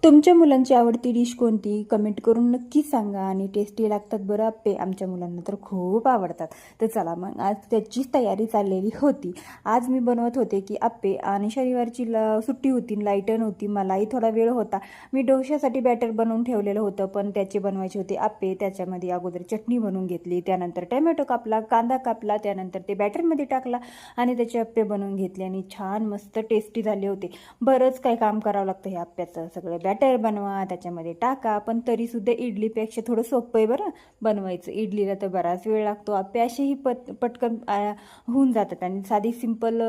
तुमच्या मुलांची आवडती डिश कोणती कमेंट करून नक्की सांगा. आणि टेस्टी लागतात बरं आप्पे, आमच्या मुलांना तर खूप आवडतात. तर चला मग आज त्याचीच तयारी चाललेली होती. आज मी बनवत होते की आप्पे, आणि शनिवारची सुट्टी होती, लाईट नव्हती, मलाही थोडा वेळ होता. मी डोश्यासाठी बॅटर बनवून ठेवलेलं होतं, पण त्याचे बनवायचे होते आप्पे. त्याच्यामध्ये अगोदर चटणी बनवून घेतली, त्यानंतर टोमॅटो कापला, कांदा कापला, त्यानंतर ते बॅटरमध्ये टाकला आणि त्याचे आप्पे बनवून घेतले आणि छान मस्त टेस्टी झाले होते. बरंच काही काम करावं लागतं हे आप्प्याचं. सगळं बॅटर बनवा, त्याच्यामध्ये टाका, पण तरीसुद्धा इडलीपेक्षा थोडं सोपं आहे बरं बनवायचं. इडलीला तर बराच वेळ लागतो, आप्पे असेही पटकन होऊन जातात. आणि साधी सिंपल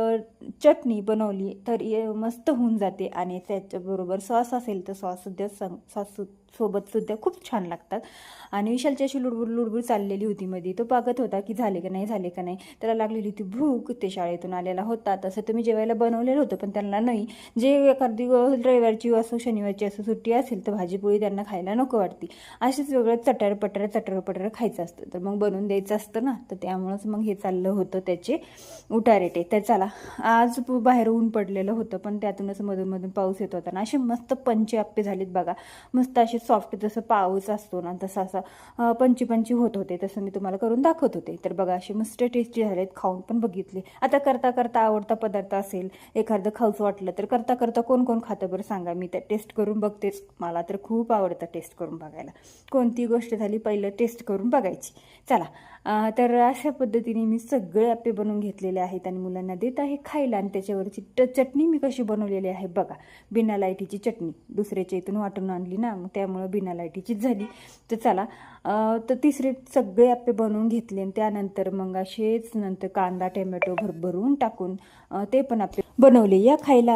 चटणी बनवली तर मस्त होऊन जाते. आणि त्याच्याबरोबर सॉस असेल तर सॉस सोबतसुद्धा खूप छान लागतात. आणि विशालची अशी लुडबुड लुडबुड चाललेली होती मध्ये. तो बघत होता की झाले का नाही. त्याला लागलेली होती भूक, ते शाळेतून आलेला होता. तसं तुम्ही जेवायला बनवलेलं होतं, पण त्यांना नाही. जे एखादी रविवारची असो शनिवारची असो सुट्टी असेल तर भाजीपोळी त्यांना खायला नको वाटते. असेच वेगळं चटरपटर खायचं असतं, तर मग बनवून द्यायचं असतं ना. तर त्यामुळंच मग हे चाललं होतं त्याचे उठारेटे. तर चला, आज बाहेर ऊन पडलेलं होतं, पण त्यातूनच मधून मधून पाऊस येत होता ना. असे मस्त पंचे आप्पे झालेत बघा, मस्त असे सॉफ्ट, जसं पाऊस असतो ना तसं असं पंची होत होते. तसं मी तुम्हाला करून दाखवत होते. तर बघा असे मस्त टेस्टी झालेत, खाऊन पण बघितले. आता करता आवडता पदार्थ असेल, एखादं खाऊचं वाटलं तर करता कोण खातं बरं सांगा. मी तर टेस्ट करून बघतेच, मला तर खूप आवडतं टेस्ट करून बघायला. कोणती गोष्ट झाली पहिलं टेस्ट करून बघायची. चला, तर अशा पद्धतीने मी सगळे आप्पे बनवून घेतलेले आहेत आणि मुलांना देत आहे खायला. आणि त्याच्यावरची चटणी मी कशी बनवलेली आहे बघा, बिना लाईटीची चटणी. दुसऱ्याच्या इथून वाटून आणली ना, मग त्यामुळं बिना लाईटीचीच झाली. तर चला, तर तिसरे सगळे आप्पे बनवून घेतले. आणि त्यानंतर मग असेच नंतर कांदा टोमॅटो भरभरून टाकून ते पण आप्पे बनवले. या खायला.